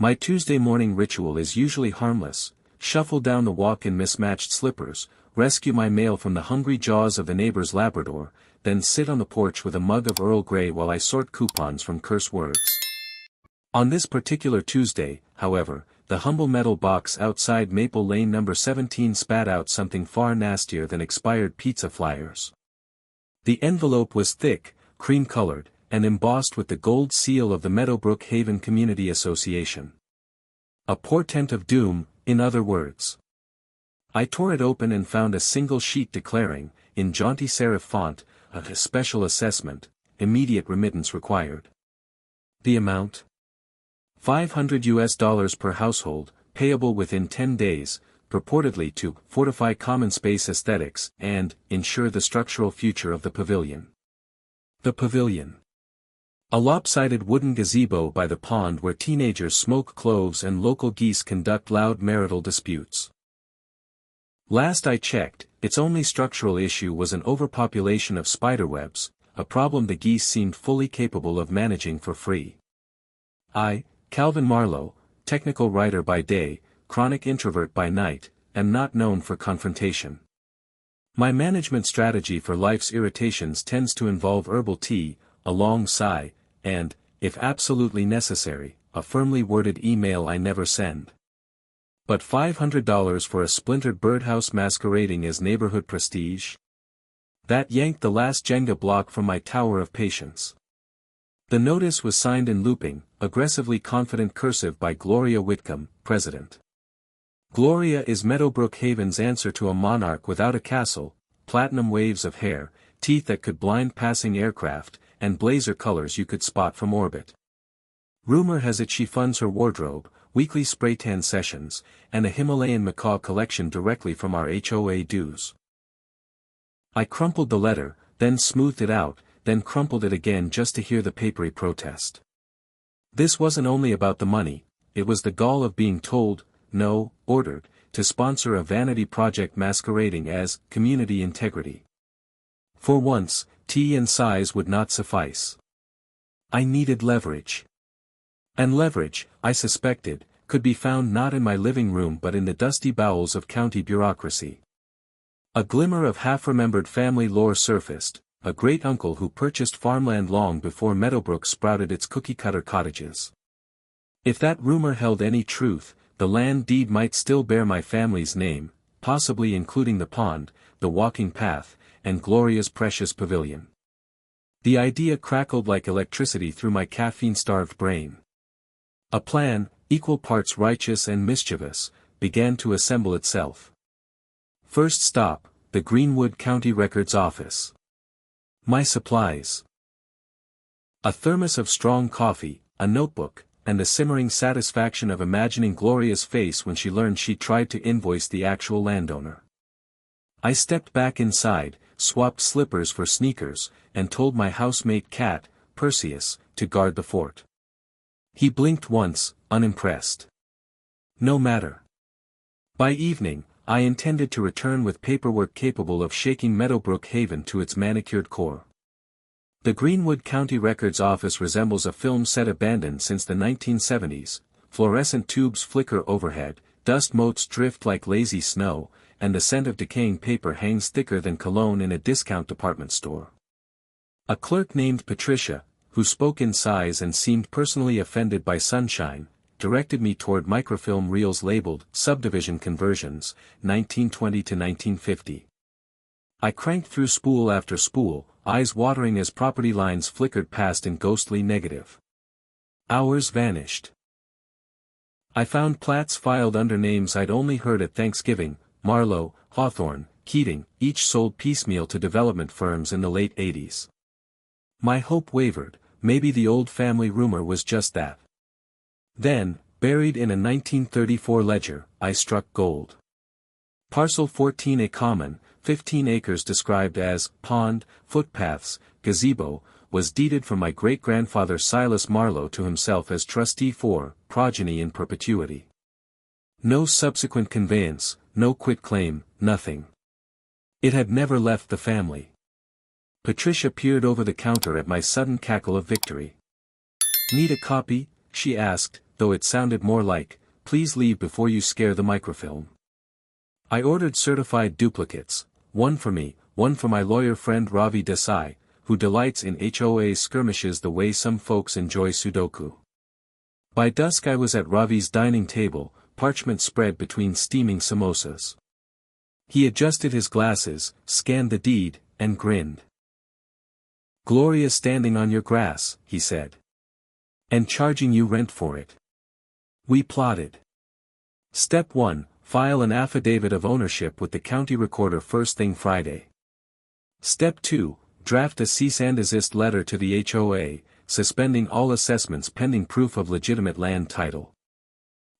My Tuesday morning ritual is usually harmless: shuffle down the walk in mismatched slippers, rescue my mail from the hungry jaws of the neighbor's Labrador, then sit on the porch with a mug of Earl Grey while I sort coupons from curse words. On this particular Tuesday, however, the humble metal box outside Maple Lane number 17 spat out something far nastier than expired pizza flyers. The envelope was thick, cream-colored, and embossed with the gold seal of the Meadowbrook Haven Community Association. A portent of doom, in other words. I tore it open and found a single sheet declaring, in jaunty serif font, a special assessment, immediate remittance required. The amount? $500 per household, payable within 10 days, purportedly to fortify common space aesthetics and ensure the structural future of the pavilion. The pavilion. A lopsided wooden gazebo by the pond where teenagers smoke cloves and local geese conduct loud marital disputes. Last I checked, its only structural issue was an overpopulation of spiderwebs, a problem the geese seemed fully capable of managing for free. I, Calvin Marlowe, technical writer by day, chronic introvert by night, am not known for confrontation. My management strategy for life's irritations tends to involve herbal tea, a long sigh, and, if absolutely necessary, a firmly worded email I never send. But $500 for a splintered birdhouse masquerading as neighborhood prestige? That yanked the last Jenga block from my tower of patience. The notice was signed in looping, aggressively confident cursive by Gloria Whitcomb, President. Gloria is Meadowbrook Haven's answer to a monarch without a castle, platinum waves of hair, teeth that could blind passing aircraft, and blazer colors you could spot from orbit. Rumor has it she funds her wardrobe, weekly spray tan sessions, and a Himalayan macaw collection directly from our HOA dues. I crumpled the letter, then smoothed it out, then crumpled it again just to hear the papery protest. This wasn't only about the money, it was the gall of being told, no, ordered, to sponsor a vanity project masquerading as community integrity. For once, tea and sighs would not suffice. I needed leverage. And leverage, I suspected, could be found not in my living room but in the dusty bowels of county bureaucracy. A glimmer of half-remembered family lore surfaced: a great-uncle who purchased farmland long before Meadowbrook sprouted its cookie-cutter cottages. If that rumor held any truth, the land deed might still bear my family's name, possibly including the pond, the walking path, and Gloria's precious pavilion. The idea crackled like electricity through my caffeine-starved brain. A plan, equal parts righteous and mischievous, began to assemble itself. First stop, the Greenwood County Records Office. My supplies. A thermos of strong coffee, a notebook, and the simmering satisfaction of imagining Gloria's face when she learned she'd tried to invoice the actual landowner. I stepped back inside, swapped slippers for sneakers, and told my housemate Cat, Perseus, to guard the fort. He blinked once, unimpressed. No matter. By evening, I intended to return with paperwork capable of shaking Meadowbrook Haven to its manicured core. The Greenwood County Records Office resembles a film set abandoned since the 1970s, fluorescent tubes flicker overhead, dust motes drift like lazy snow, and the scent of decaying paper hangs thicker than cologne in a discount department store. A clerk named Patricia, who spoke in sighs and seemed personally offended by sunshine, directed me toward microfilm reels labeled Subdivision Conversions, 1920 to 1950. I cranked through spool after spool, eyes watering as property lines flickered past in ghostly negative. Hours vanished. I found plats filed under names I'd only heard at Thanksgiving: Marlowe, Hawthorne, Keating, each sold piecemeal to development firms in the late 80s. My hope wavered, maybe the old family rumor was just that. Then, buried in a 1934 ledger, I struck gold. Parcel 14A Common, 15 acres described as pond, footpaths, gazebo, was deeded from my great-grandfather Silas Marlowe to himself as trustee for progeny in perpetuity. No subsequent conveyance, no quitclaim, nothing. It had never left the family. Patricia peered over the counter at my sudden cackle of victory. "Need a copy?" she asked, though it sounded more like, "Please leave before you scare the microfilm." I ordered certified duplicates, one for me, one for my lawyer friend Ravi Desai, who delights in HOA skirmishes the way some folks enjoy Sudoku. By dusk I was at Ravi's dining table, parchment spread between steaming samosas. He adjusted his glasses, scanned the deed, and grinned. "Gloria's standing on your grass," he said. "And charging you rent for it." We plotted. Step 1, file an affidavit of ownership with the county recorder first thing Friday. Step 2, draft a cease and desist letter to the HOA, suspending all assessments pending proof of legitimate land title.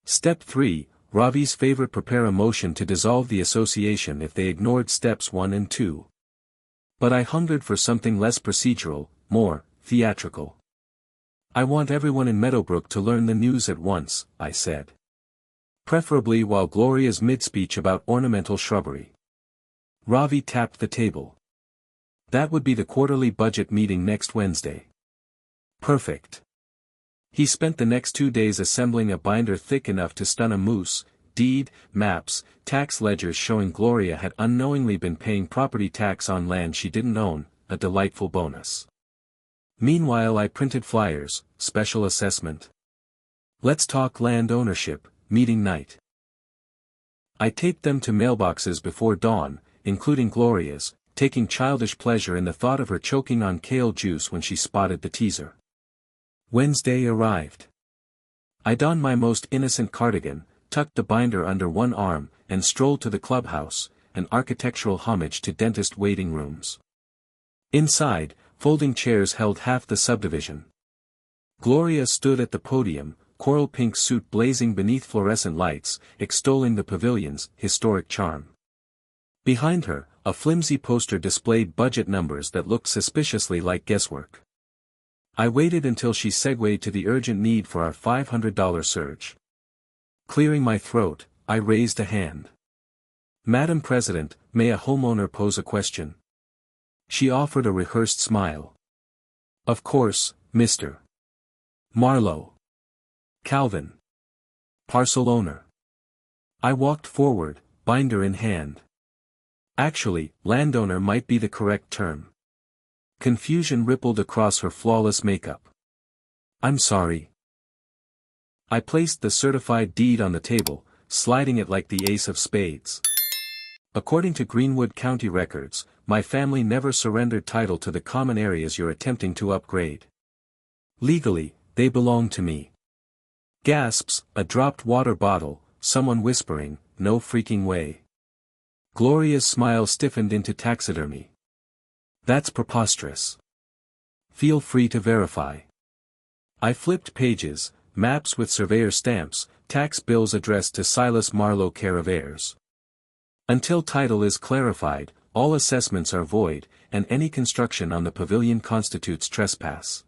Step 3, Ravi's favorite, prepare a motion to dissolve the association if they ignored steps 1 and 2. But I hungered for something less procedural, more theatrical. "I want everyone in Meadowbrook to learn the news at once," I said. "Preferably while Gloria's mid-speech about ornamental shrubbery." Ravi tapped the table. "That would be the quarterly budget meeting next Wednesday." "Perfect." He spent the next 2 days assembling a binder thick enough to stun a moose, deed, maps, tax ledgers showing Gloria had unknowingly been paying property tax on land she didn't own, a delightful bonus. Meanwhile I printed flyers, special assessment. Let's talk land ownership, meeting night. I taped them to mailboxes before dawn, including Gloria's, taking childish pleasure in the thought of her choking on kale juice when she spotted the teaser. Wednesday arrived. I donned my most innocent cardigan, tucked the binder under one arm, and strolled to the clubhouse, an architectural homage to dentist waiting rooms. Inside, folding chairs held half the subdivision. Gloria stood at the podium, coral pink suit blazing beneath fluorescent lights, extolling the pavilion's historic charm. Behind her, a flimsy poster displayed budget numbers that looked suspiciously like guesswork. I waited until she segued to the urgent need for our $500 surge. Clearing my throat, I raised a hand. "Madam President, may a homeowner pose a question?" She offered a rehearsed smile. "Of course, Mr. Marlowe. Calvin. Parcel owner." I walked forward, binder in hand. Actually, landowner might be the correct term. Confusion rippled across her flawless makeup. "I'm sorry." I placed the certified deed on the table, sliding it like the ace of spades. According to Greenwood County records, my family never surrendered title to the common areas you're attempting to upgrade. Legally, they belong to me. Gasps, a dropped water bottle, someone whispering, "No freaking way." Gloria's smile stiffened into taxidermy. "That's preposterous. Feel free to verify." I flipped pages, maps with surveyor stamps, tax bills addressed to Silas Marlowe care of heirs. Until title is clarified, all assessments are void, and any construction on the pavilion constitutes trespass.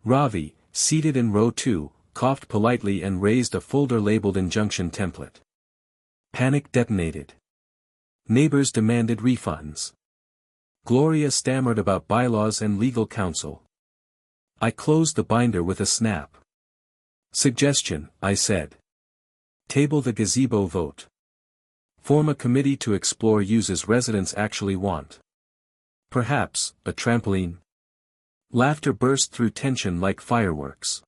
Ravi, seated in row 2, coughed politely and raised a folder labeled injunction template. Panic detonated. Neighbors demanded refunds. Gloria stammered about bylaws and legal counsel. I closed the binder with a snap. "Suggestion," I said. "Table the gazebo vote. Form a committee to explore uses residents actually want. Perhaps, a trampoline." Laughter burst through tension like fireworks.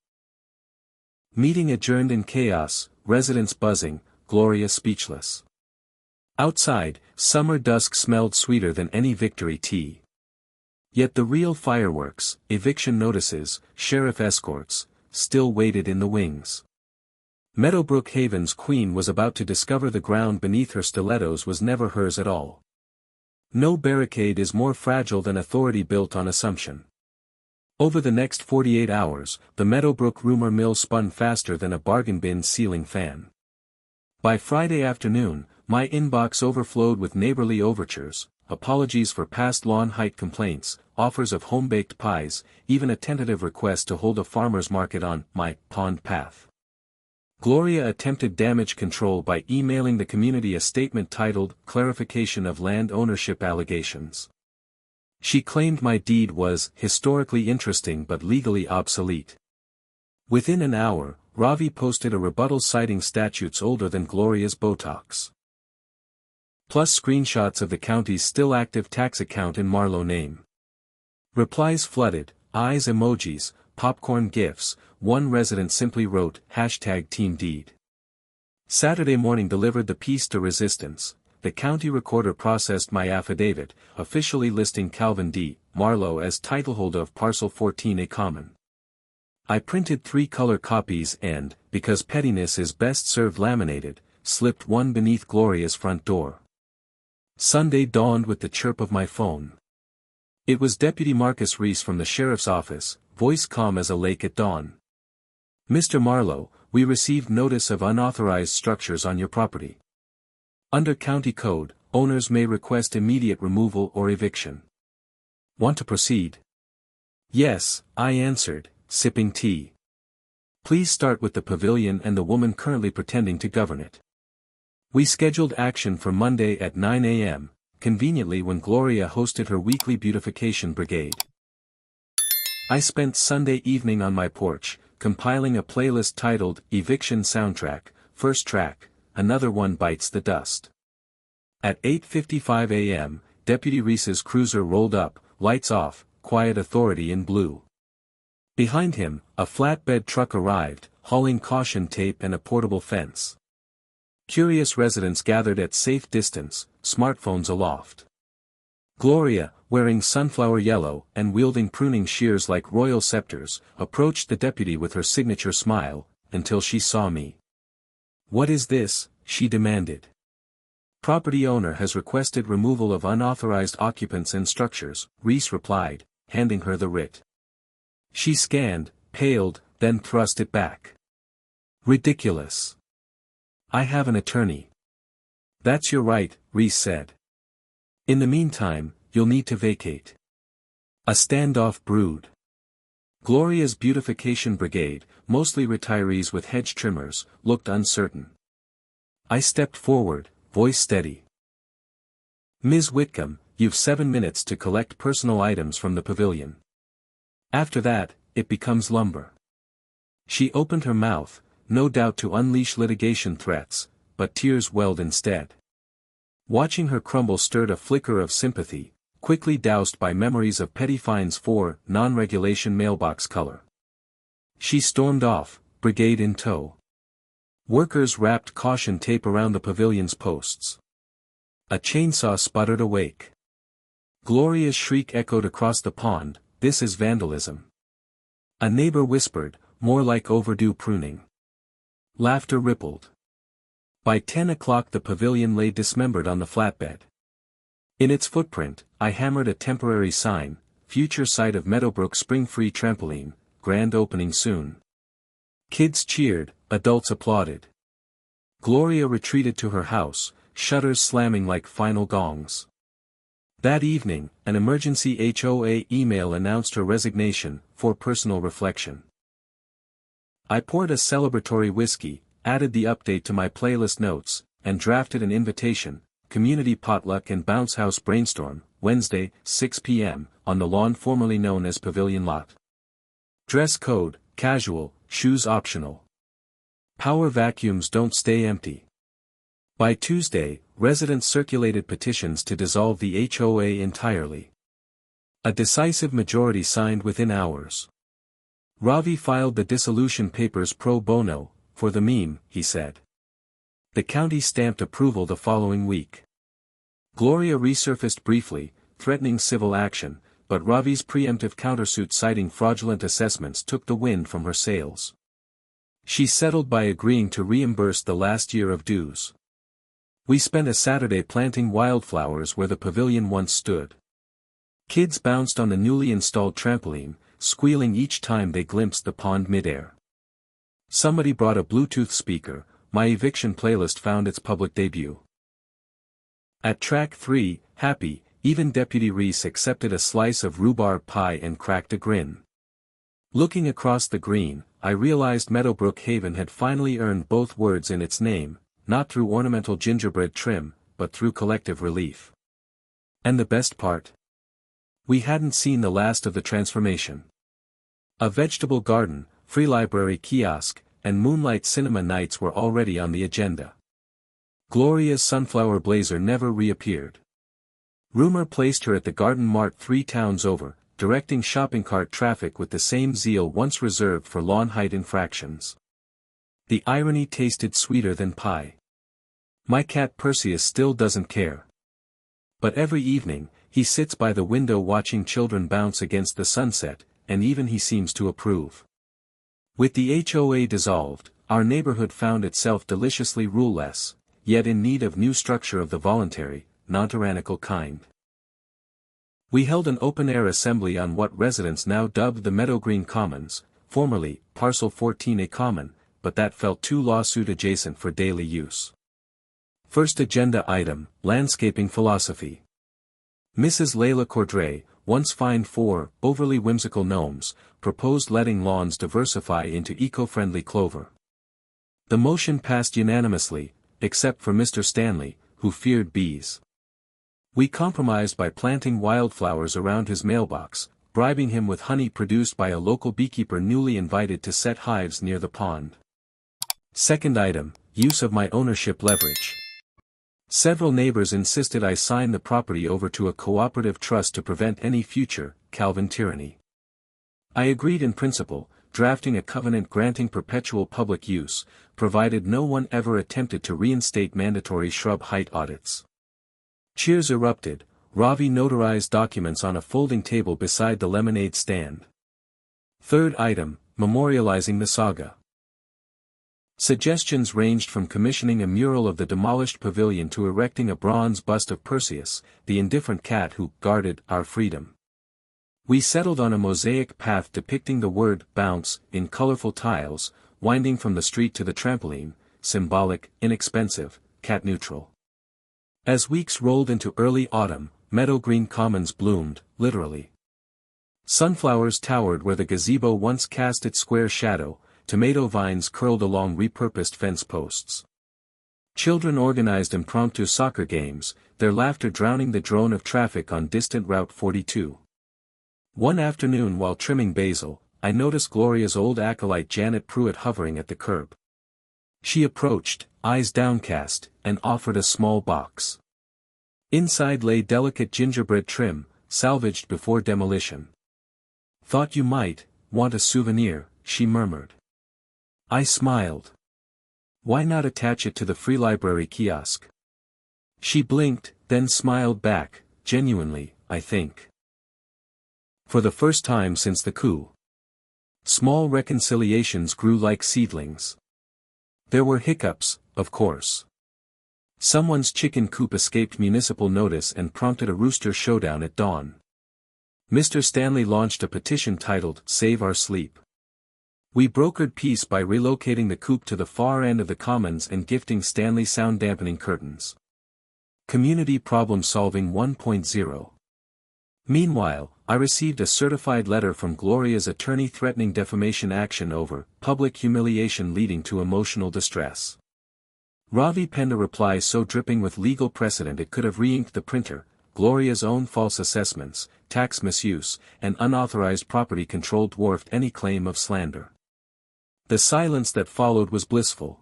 Meeting adjourned in chaos, residents buzzing, Gloria speechless. Outside, summer dusk smelled sweeter than any victory tea. Yet the real fireworks, eviction notices, sheriff escorts, still waited in the wings. Meadowbrook Haven's queen was about to discover the ground beneath her stilettos was never hers at all. No barricade is more fragile than authority built on assumption. Over the next 48 hours, the Meadowbrook rumor mill spun faster than a bargain bin ceiling fan. By Friday afternoon, my inbox overflowed with neighborly overtures, apologies for past lawn height complaints, offers of home-baked pies, even a tentative request to hold a farmer's market on my pond path. Gloria attempted damage control by emailing the community a statement titled "Clarification of Land Ownership Allegations." She claimed my deed was historically interesting but legally obsolete. Within an hour, Ravi posted a rebuttal citing statutes older than Gloria's Botox. Plus screenshots of the county's still active tax account in Marlowe name. Replies flooded, eyes emojis, popcorn gifs. One resident simply wrote, #TeamDeed. Saturday morning delivered the piece de resistance. The county recorder processed my affidavit, officially listing Calvin D. Marlowe as titleholder of Parcel 14A Common. I printed 3 color copies and, because pettiness is best served laminated, slipped one beneath Gloria's front door. Sunday dawned with the chirp of my phone. It was Deputy Marcus Reese from the sheriff's office, voice calm as a lake at dawn. Mr. Marlowe, we received notice of unauthorized structures on your property. Under county code, owners may request immediate removal or eviction. Want to proceed? Yes, I answered, sipping tea. Please start with the pavilion and the woman currently pretending to govern it. We scheduled action for Monday at 9 a.m., conveniently when Gloria hosted her weekly beautification brigade. I spent Sunday evening on my porch, compiling a playlist titled Eviction Soundtrack. First track, Another One Bites the Dust. At 8:55 a.m., Deputy Reese's cruiser rolled up, lights off, quiet authority in blue. Behind him, a flatbed truck arrived, hauling caution tape and a portable fence. Curious residents gathered at safe distance, smartphones aloft. Gloria, wearing sunflower yellow and wielding pruning shears like royal scepters, approached the deputy with her signature smile, until she saw me. "What is this?" she demanded. "Property owner has requested removal of unauthorized occupants and structures," Reese replied, handing her the writ. She scanned, paled, then thrust it back. "Ridiculous. I have an attorney." "That's your right," Reese said. "In the meantime, you'll need to vacate." A standoff brewed. Gloria's beautification brigade, mostly retirees with hedge trimmers, looked uncertain. I stepped forward, voice steady. "Ms. Whitcomb, you've 7 minutes to collect personal items from the pavilion. After that, it becomes lumber." She opened her mouth, no doubt to unleash litigation threats, but tears welled instead. Watching her crumble stirred a flicker of sympathy, quickly doused by memories of petty fines for non-regulation mailbox color. She stormed off, brigade in tow. Workers wrapped caution tape around the pavilion's posts. A chainsaw sputtered awake. Gloria's shriek echoed across the pond, "This is vandalism." A neighbor whispered, "More like overdue pruning." Laughter rippled. By 10 o'clock the pavilion lay dismembered on the flatbed. In its footprint, I hammered a temporary sign, "Future site of Meadowbrook Spring-Free Trampoline, grand opening soon." Kids cheered, adults applauded. Gloria retreated to her house, shutters slamming like final gongs. That evening, an emergency HOA email announced her resignation, for personal reflection. I poured a celebratory whiskey, added the update to my playlist notes, and drafted an invitation, community potluck and bounce house brainstorm, Wednesday, 6 p.m., on the lawn formerly known as Pavilion Lot. Dress code, casual, shoes optional. Power vacuums don't stay empty. By Tuesday, residents circulated petitions to dissolve the HOA entirely. A decisive majority signed within hours. Ravi filed the dissolution papers pro bono, for the meme, he said. The county stamped approval the following week. Gloria resurfaced briefly, threatening civil action, but Ravi's preemptive countersuit citing fraudulent assessments took the wind from her sails. She settled by agreeing to reimburse the last year of dues. We spent a Saturday planting wildflowers where the pavilion once stood. Kids bounced on the newly installed trampoline, squealing each time they glimpsed the pond midair. Somebody brought a Bluetooth speaker, my eviction playlist found its public debut. At track 3, Happy, even Deputy Reese accepted a slice of rhubarb pie and cracked a grin. Looking across the green, I realized Meadowbrook Haven had finally earned both words in its name, not through ornamental gingerbread trim, but through collective relief. And the best part? We hadn't seen the last of the transformation. A vegetable garden, free library kiosk, and moonlight cinema nights were already on the agenda. Gloria's sunflower blazer never reappeared. Rumor placed her at the Garden Mart 3 towns over, directing shopping cart traffic with the same zeal once reserved for lawn height infractions. The irony tasted sweeter than pie. My cat Perseus still doesn't care. But every evening, he sits by the window watching children bounce against the sunset, and even he seems to approve. With the HOA dissolved, our neighborhood found itself deliciously rule-less, yet in need of new structure of the voluntary, non-tyrannical kind. We held an open-air assembly on what residents now dubbed the Meadowgreen Commons, formerly, Parcel 14A Common, but that felt too lawsuit-adjacent for daily use. First agenda item, landscaping philosophy. Mrs. Layla Cordray, once fined for overly whimsical gnomes, proposed letting lawns diversify into eco-friendly clover. The motion passed unanimously, except for Mr. Stanley, who feared bees. We compromised by planting wildflowers around his mailbox, bribing him with honey produced by a local beekeeper newly invited to set hives near the pond. Second item, use of my ownership leverage. Several neighbors insisted I sign the property over to a cooperative trust to prevent any future Calvin tyranny. I agreed in principle, drafting a covenant granting perpetual public use, provided no one ever attempted to reinstate mandatory shrub height audits. Cheers erupted. Ravi notarized documents on a folding table beside the lemonade stand. Third item, memorializing the saga. Suggestions ranged from commissioning a mural of the demolished pavilion to erecting a bronze bust of Perseus, the indifferent cat who guarded our freedom. We settled on a mosaic path depicting the word bounce in colorful tiles, winding from the street to the trampoline, symbolic, inexpensive, cat neutral. As weeks rolled into early autumn, Meadowgreen Commons bloomed, literally. Sunflowers towered where the gazebo once cast its square shadow, tomato vines curled along repurposed fence posts. Children organized impromptu soccer games, their laughter drowning the drone of traffic on distant Route 42. One afternoon while trimming basil, I noticed Gloria's old acolyte Janet Pruitt hovering at the curb. She approached, eyes downcast, and offered a small box. Inside lay delicate gingerbread trim, salvaged before demolition. "Thought you might want a souvenir," she murmured. I smiled. "Why not attach it to the free library kiosk?" She blinked, then smiled back, genuinely, I think. For the first time since the coup, small reconciliations grew like seedlings. There were hiccups, of course. Someone's chicken coop escaped municipal notice and prompted a rooster showdown at dawn. Mr. Stanley launched a petition titled, "Save Our Sleep." We brokered peace by relocating the coop to the far end of the commons and gifting Stanley sound-dampening curtains. Community Problem Solving 1.0. Meanwhile, I received a certified letter from Gloria's attorney threatening defamation action over public humiliation leading to emotional distress. Ravi penned a reply so dripping with legal precedent it could have re-inked the printer. Gloria's own false assessments, tax misuse, and unauthorized property control dwarfed any claim of slander. The silence that followed was blissful.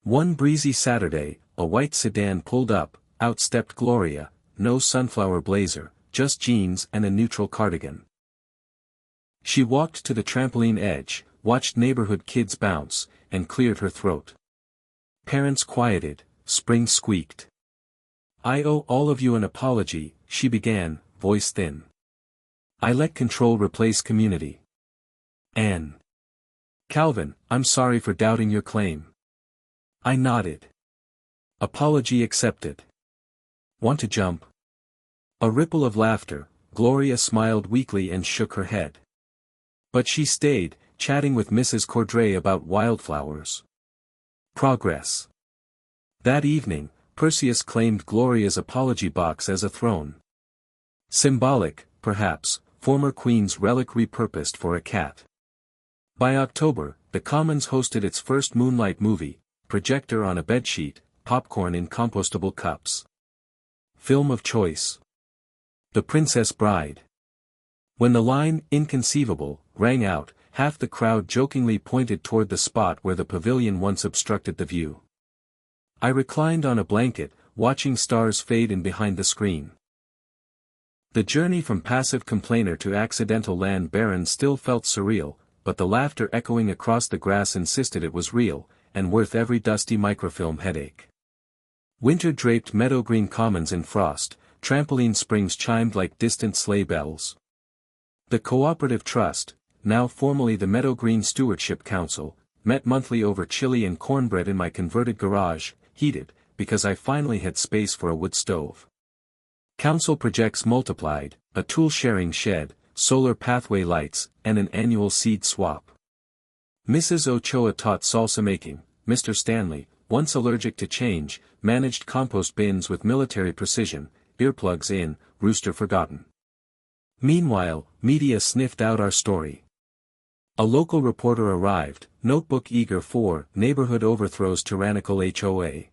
One breezy Saturday, a white sedan pulled up, out stepped Gloria, no sunflower blazer, just jeans and a neutral cardigan. She walked to the trampoline edge, watched neighborhood kids bounce, and cleared her throat. Parents quieted, spring squeaked. "I owe all of you an apology," she began, voice thin. "I let control replace community. Anne. Calvin, I'm sorry for doubting your claim." I nodded. Apology accepted. Want to jump? A ripple of laughter. Gloria smiled weakly and shook her head. But she stayed, chatting with Mrs. Cordray about wildflowers. Progress. That evening, Perseus claimed Gloria's apology box as a throne. Symbolic, perhaps, former queen's relic repurposed for a cat. By October, the Commons hosted its first moonlight movie, projector on a bedsheet, popcorn in compostable cups. Film of choice. The Princess Bride. When the line, "Inconceivable," rang out, half the crowd jokingly pointed toward the spot where the pavilion once obstructed the view. I reclined on a blanket, watching stars fade in behind the screen. The journey from passive complainer to accidental land baron still felt surreal, but the laughter echoing across the grass insisted it was real, and worth every dusty microfilm headache. Winter-draped meadow-green commons in frost, trampoline springs chimed like distant sleigh bells. The Cooperative Trust, now formally the Meadow Green Stewardship Council, met monthly over chili and cornbread in my converted garage, heated, because I finally had space for a wood stove. Council projects multiplied, a tool-sharing shed, solar pathway lights, and an annual seed swap. Mrs. Ochoa taught salsa making. Mr. Stanley, once allergic to change, managed compost bins with military precision, earplugs in, rooster forgotten. Meanwhile, media sniffed out our story. A local reporter arrived, notebook eager for neighborhood overthrows tyrannical HOA.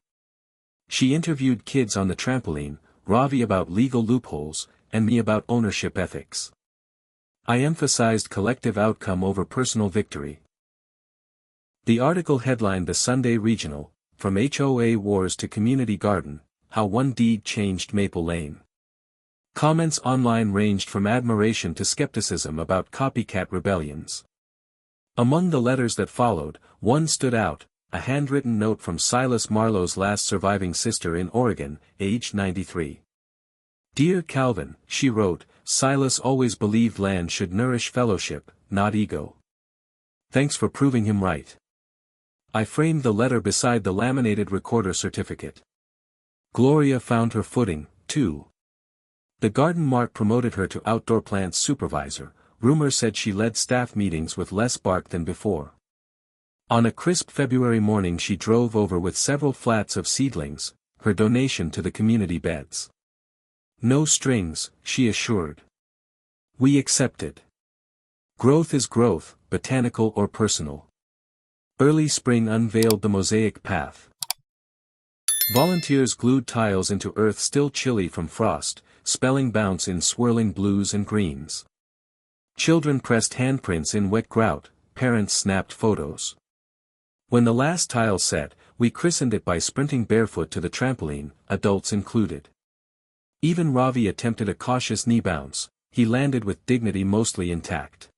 She interviewed kids on the trampoline, Ravi about legal loopholes, and me about ownership ethics. I emphasized collective outcome over personal victory. The article headlined the Sunday Regional, From HOA Wars to Community Garden, How One Deed Changed Maple Lane. Comments online ranged from admiration to skepticism about copycat rebellions. Among the letters that followed, one stood out, a handwritten note from Silas Marlowe's last surviving sister in Oregon, aged 93. Dear Calvin, she wrote, Silas always believed land should nourish fellowship, not ego. Thanks for proving him right. I framed the letter beside the laminated recorder certificate. Gloria found her footing, too. The garden mart promoted her to outdoor plants supervisor. Rumor said she led staff meetings with less bark than before. On a crisp February morning she drove over with several flats of seedlings, her donation to the community beds. No strings, she assured. We accepted. Growth is growth, botanical or personal. Early spring unveiled the mosaic path. Volunteers glued tiles into earth still chilly from frost, spelling bounce in swirling blues and greens. Children pressed handprints in wet grout, parents snapped photos. When the last tile set, we christened it by sprinting barefoot to the trampoline, adults included. Even Ravi attempted a cautious knee bounce, he landed with dignity mostly intact.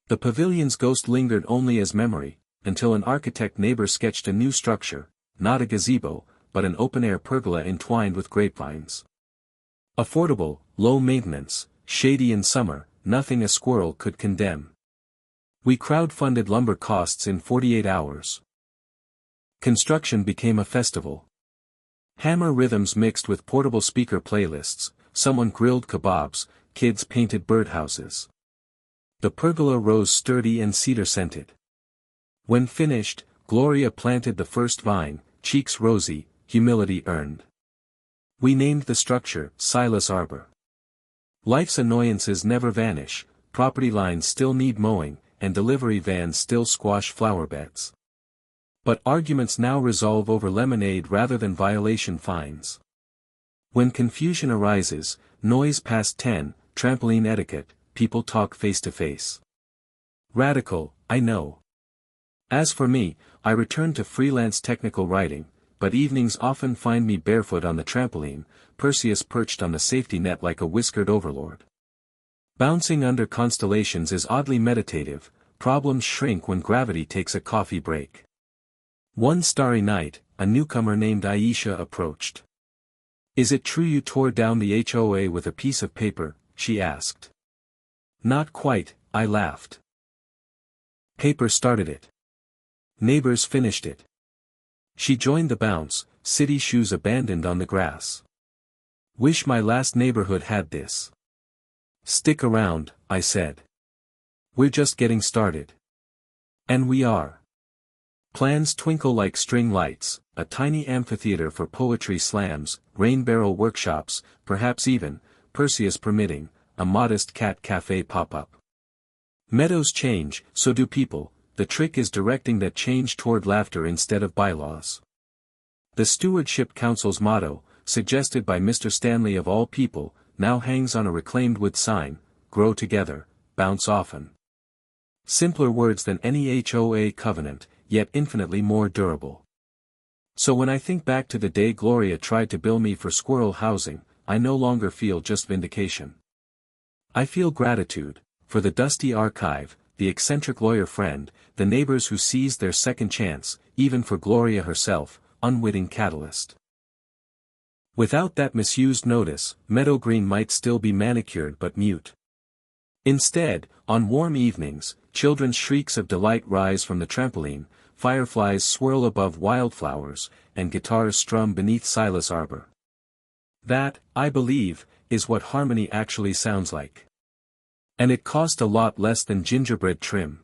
The pavilion's ghost lingered only as memory, until an architect neighbor sketched a new structure, not a gazebo, but an open-air pergola entwined with grapevines. Affordable, low maintenance, shady in summer, nothing a squirrel could condemn. We crowdfunded lumber costs in 48 hours. Construction became a festival. Hammer rhythms mixed with portable speaker playlists, someone grilled kebabs, kids painted birdhouses. The pergola rose sturdy and cedar-scented. When finished, Gloria planted the first vine, cheeks rosy, humility earned. We named the structure Silas Arbor. Life's annoyances never vanish, property lines still need mowing, and delivery vans still squash flower beds. But arguments now resolve over lemonade rather than violation fines. When confusion arises, noise past 10, trampoline etiquette, people talk face to face. Radical, I know. As for me, I return to freelance technical writing, but evenings often find me barefoot on the trampoline, Perseus perched on the safety net like a whiskered overlord. Bouncing under constellations is oddly meditative, problems shrink when gravity takes a coffee break. One starry night, a newcomer named Aisha approached. Is it true you tore down the HOA with a piece of paper? She asked. Not quite, I laughed. Paper started it. Neighbors finished it. She joined the bounce, city shoes abandoned on the grass. Wish my last neighborhood had this. Stick around, I said. We're just getting started. And we are. Plans twinkle like string lights, a tiny amphitheater for poetry slams, rain barrel workshops, perhaps even, Perseus permitting, a modest cat cafe pop-up. Meadows change, so do people, the trick is directing that change toward laughter instead of bylaws. The Stewardship Council's motto, suggested by Mr. Stanley of all people, now hangs on a reclaimed wood sign, grow together, bounce often. Simpler words than any HOA covenant, yet infinitely more durable. So when I think back to the day Gloria tried to bill me for squirrel housing, I no longer feel just vindication. I feel gratitude, for the dusty archive, the eccentric lawyer friend, the neighbors who seized their second chance, even for Gloria herself, unwitting catalyst. Without that misused notice, Meadow Green might still be manicured but mute. Instead, on warm evenings, children's shrieks of delight rise from the trampoline, fireflies swirl above wildflowers, and guitars strum beneath Silas Arbor. That, I believe, is what harmony actually sounds like. And it cost a lot less than gingerbread trim.